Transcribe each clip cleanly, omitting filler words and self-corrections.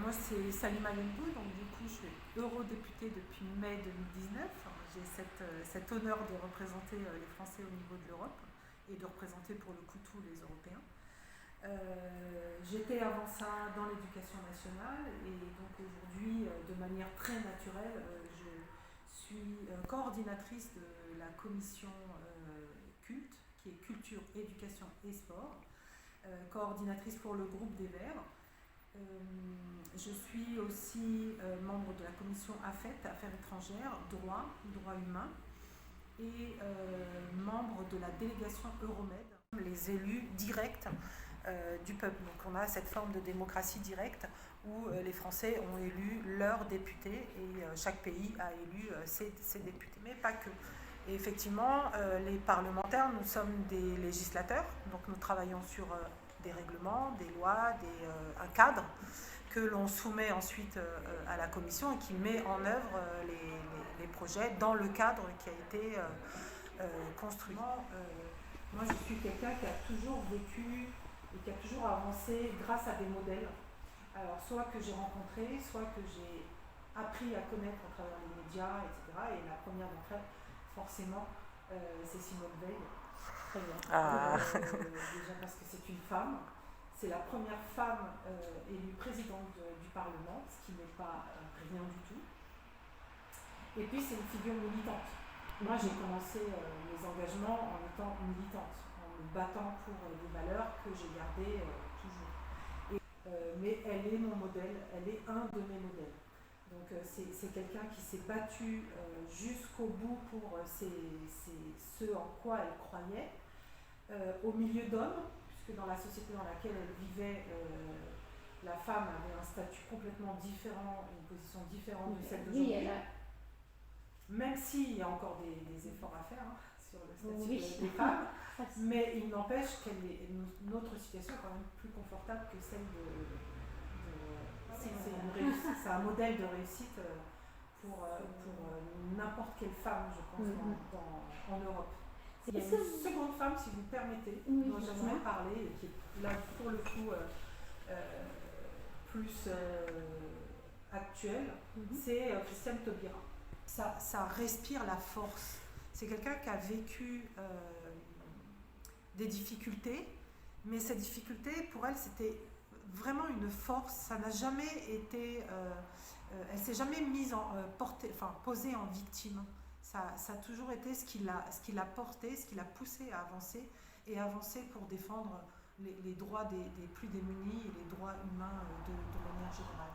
moi c'est Salima Yenbou, donc du coup je suis eurodéputée depuis mai 2019. J'ai cet honneur de représenter les Français au niveau de l'Europe et de représenter pour le coup tous les Européens. J'étais avant ça dans l'éducation nationale et donc aujourd'hui, de manière très naturelle, je suis coordinatrice de la commission culte, qui est culture, éducation et sport, coordinatrice pour le groupe des Verts. Je suis aussi membre de la commission Affaires étrangères, droit humain, et membre de la délégation Euromed, les élus directs du peuple. Donc on a cette forme de démocratie directe où les Français ont élu leurs députés et chaque pays a élu ses députés, mais pas que. Et effectivement, les parlementaires, nous sommes des législateurs, donc nous travaillons sur des règlements, des lois, un cadre que l'on soumet ensuite à la commission et qui met en œuvre les projets dans le cadre qui a été construit. Moi, je suis quelqu'un qui a toujours vécu et qui a toujours avancé grâce à des modèles. Alors, soit que j'ai rencontré, soit que j'ai appris à connaître à travers les médias, etc. Et la première d'entre elles, forcément, c'est Simone Veil. Très bien. Déjà parce que c'est une femme. C'est la première femme élue présidente du Parlement, ce qui n'est pas rien du tout. Et puis c'est une figure militante. Moi j'ai commencé mes engagements en étant militante, en me battant pour des valeurs que j'ai gardées toujours. Mais elle est mon modèle, elle est un de mes modèles. Donc c'est quelqu'un qui s'est battu jusqu'au bout pour ce en quoi elle croyait, au milieu d'hommes, puisque dans la société dans laquelle elle vivait, la femme avait un statut complètement différent, une position différente de celle d'aujourd'hui. Même s'il y a encore des efforts à faire sur le statut des femmes, mais il n'empêche que notre situation est quand même plus confortable que celle c'est un modèle de réussite pour n'importe quelle femme, je pense, en Europe. Il y a une seconde femme, si vous permettez, dont j'aimerais parler, et qui est là pour le coup plus actuelle, c'est Christiane Taubira. Ça respire la force. C'est quelqu'un qui a vécu des difficultés, mais ces difficultés, pour elle, c'était vraiment une force. Ça n'a jamais été... elle s'est jamais mise posée en victime. Ça a toujours été ce qui l'a porté, ce qui l'a poussé à avancer, et avancer pour défendre les droits des plus démunis et les droits humains de manière générale.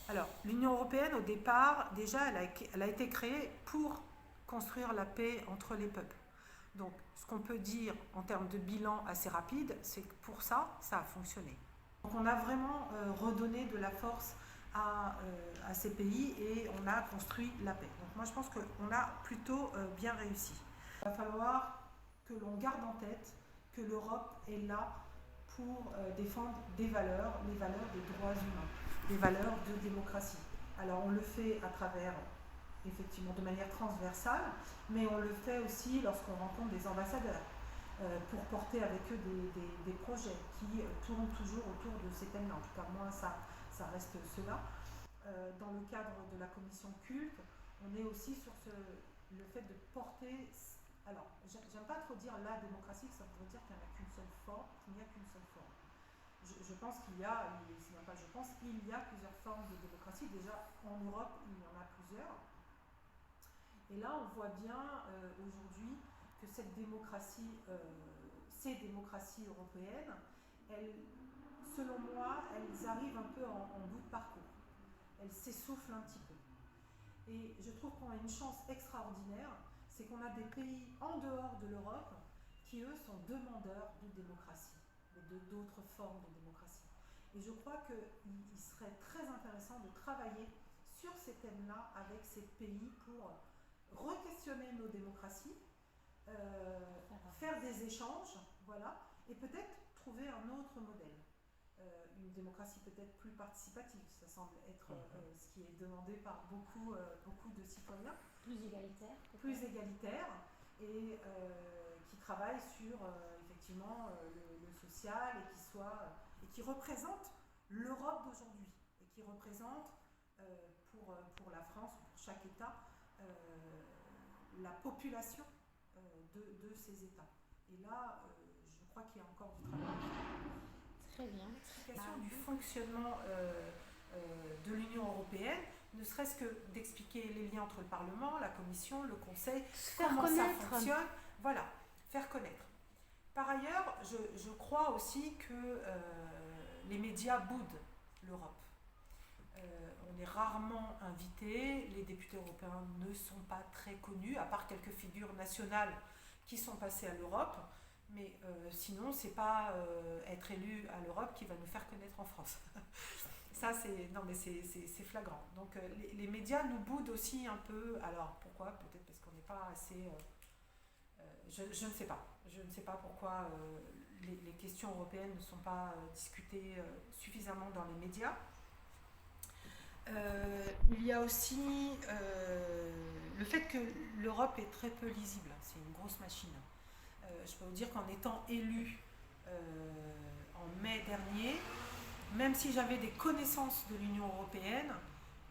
Alors, l'Union européenne, au départ, déjà, elle a été créée pour construire la paix entre les peuples. Donc, ce qu'on peut dire en termes de bilan assez rapide, c'est que pour ça, ça a fonctionné. Donc, on a vraiment redonné de la force à ces pays et on a construit la paix. Donc, moi, je pense qu'on a plutôt bien réussi. Il va falloir que l'on garde en tête que l'Europe est là pour défendre des valeurs, les valeurs des droits humains, des valeurs de démocratie. Alors on le fait à travers, effectivement, de manière transversale, mais on le fait aussi lorsqu'on rencontre des ambassadeurs pour porter avec eux des projets qui tournent toujours autour de ces thèmes-là. En tout cas, moi, ça reste cela. Dans le cadre de la commission culte, on est aussi sur le fait de porter... Alors, j'aime pas trop dire la démocratie, ça voudrait dire qu'il n'y a qu'une seule forme, Je pense qu'il y a, il y a plusieurs formes de démocratie. Déjà, en Europe, il y en a plusieurs. Et là, on voit bien aujourd'hui que cette démocratie, ces démocraties européennes, selon moi, elles arrivent un peu en bout de parcours. Elles s'essoufflent un petit peu. Et je trouve qu'on a une chance extraordinaire, c'est qu'on a des pays en dehors de l'Europe qui, eux, sont demandeurs de démocratie, d'autres formes de démocratie. Et je crois qu'il serait très intéressant de travailler sur ces thèmes-là avec ces pays pour re-questionner nos démocraties, faire des échanges, voilà, et peut-être trouver un autre modèle. Une démocratie peut-être plus participative, ça semble être ce qui est demandé par beaucoup de citoyens. Plus égalitaire, et qui travaille sur effectivement le social et qui représente l'Europe d'aujourd'hui et qui qui représente pour la France, pour chaque État, la population de ces États. Et là, je crois qu'il y a encore du travail. Très bien. L'explication du fonctionnement de l'Union européenne, ne serait-ce que d'expliquer les liens entre le Parlement, la Commission, le Conseil, comment ça fonctionne, voilà, faire connaître. Par ailleurs, je crois aussi que les médias boudent l'Europe. On est rarement invité, les députés européens ne sont pas très connus, à part quelques figures nationales qui sont passées à l'Europe, mais sinon, c'est pas être élu à l'Europe qui va nous faire connaître en France. Ça, c'est flagrant. Donc les médias nous boudent aussi un peu. Alors pourquoi? Peut-être parce qu'on n'est pas assez... je ne sais pas. Je ne sais pas pourquoi les questions européennes ne sont pas discutées suffisamment dans les médias. Il y a aussi le fait que l'Europe est très peu lisible. C'est une grosse machine. Je peux vous dire qu'en étant élue en mai dernier, même si j'avais des connaissances de l'Union européenne,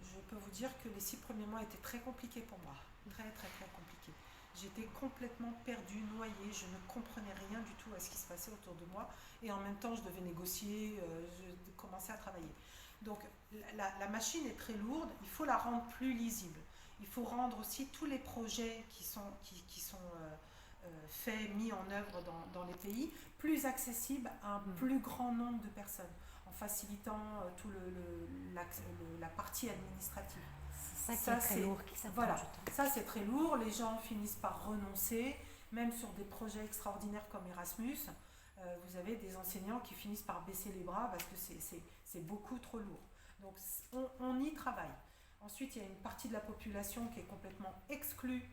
je peux vous dire que les 6 premiers mois étaient très compliqués pour moi. Très, très, très compliqués. J'étais complètement perdue, noyée, je ne comprenais rien du tout à ce qui se passait autour de moi. Et en même temps, je devais négocier, je commençais à travailler. Donc, la machine est très lourde, il faut la rendre plus lisible. Il faut rendre aussi tous les projets qui sont faits, mis en œuvre dans les pays, plus accessibles à un plus grand nombre de personnes, en facilitant tout la partie administrative. C'est ça qui est très lourd, qui ça voilà, ça c'est très lourd, les gens finissent par renoncer, même sur des projets extraordinaires comme Erasmus, vous avez des enseignants qui finissent par baisser les bras parce que c'est beaucoup trop lourd. Donc on y travaille. Ensuite, il y a une partie de la population qui est complètement exclue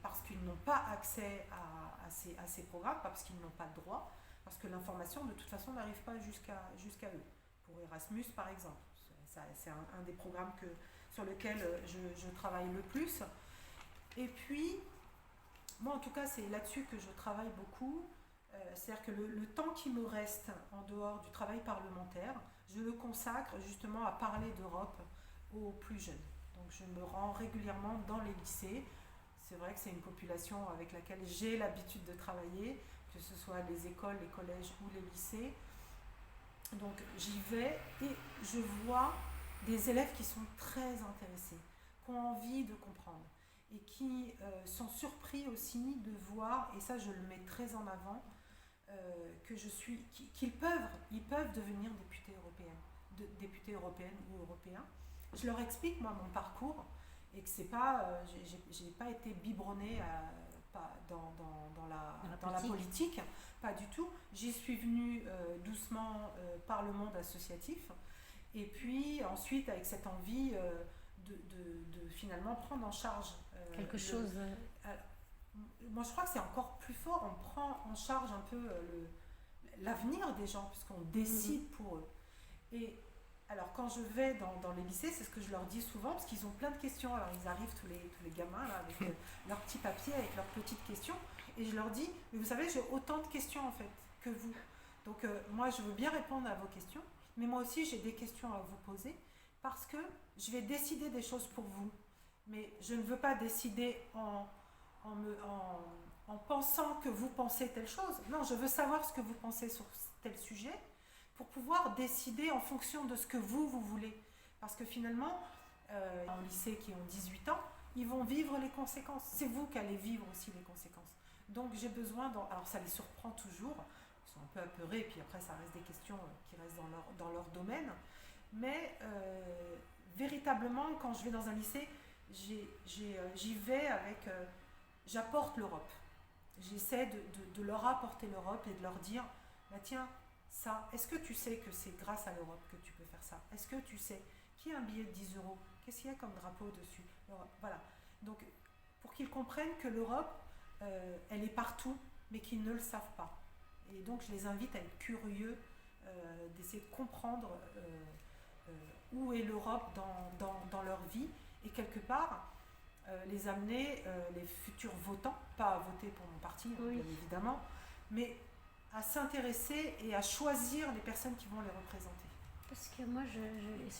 parce qu'ils n'ont pas accès à ces programmes, pas parce qu'ils n'ont pas de droit, parce que l'information de toute façon n'arrive pas jusqu'à eux. Pour Erasmus par exemple, c'est un des programmes sur lequel je travaille le plus. Et puis, moi en tout cas c'est là-dessus que je travaille beaucoup, c'est-à-dire que le temps qui me reste en dehors du travail parlementaire, je le consacre justement à parler d'Europe aux plus jeunes. Donc je me rends régulièrement dans les lycées. C'est vrai que c'est une population avec laquelle j'ai l'habitude de travailler, que ce soit les écoles, les collèges ou les lycées. Donc j'y vais et je vois des élèves qui sont très intéressés, qui ont envie de comprendre et qui sont surpris aussi de voir, et ça je le mets très en avant, qu'ils peuvent devenir députés européennes ou européens. Je leur explique moi mon parcours et que c'est pas, j'ai pas été biberonnée dans la politique, pas du tout. J'y suis venue doucement par le monde associatif et puis ensuite avec cette envie de finalement prendre en charge quelque chose. Moi je crois que c'est encore plus fort, on prend en charge un peu l'avenir des gens puisqu'on décide pour eux. Et alors quand je vais dans les lycées, c'est ce que je leur dis souvent, parce qu'ils ont plein de questions. Alors ils arrivent tous les gamins là, avec leurs petits papiers, avec leurs petites questions, et je leur dis, mais vous savez, j'ai autant de questions en fait que vous. Donc moi je veux bien répondre à vos questions, mais moi aussi j'ai des questions à vous poser, parce que je vais décider des choses pour vous. Mais je ne veux pas décider en pensant que vous pensez telle chose. Non, je veux savoir ce que vous pensez sur tel sujet, pour pouvoir décider en fonction de ce que vous voulez. Parce que finalement, en lycée qui ont 18 ans, ils vont vivre les conséquences. C'est vous qui allez vivre aussi les conséquences. Donc j'ai besoin, alors ça les surprend toujours, ils sont un peu apeurés, et puis après ça reste des questions qui restent dans leur domaine. Mais véritablement, quand je vais dans un lycée, j'y vais avec... j'apporte l'Europe. J'essaie de leur apporter l'Europe et de leur dire, bah tiens, ça, est-ce que tu sais que c'est grâce à l'Europe que tu peux faire ça? Est-ce que tu sais qu'il y a un billet de 10 euros? Qu'est-ce qu'il y a comme drapeau dessus? Voilà. Donc, pour qu'ils comprennent que l'Europe, elle est partout, mais qu'ils ne le savent pas. Et donc, je les invite à être curieux, d'essayer de comprendre où est l'Europe dans leur vie, et quelque part, les amener, les futurs votants, pas à voter pour mon parti, bien évidemment, mais à s'intéresser et à choisir les personnes qui vont les représenter. Parce que moi,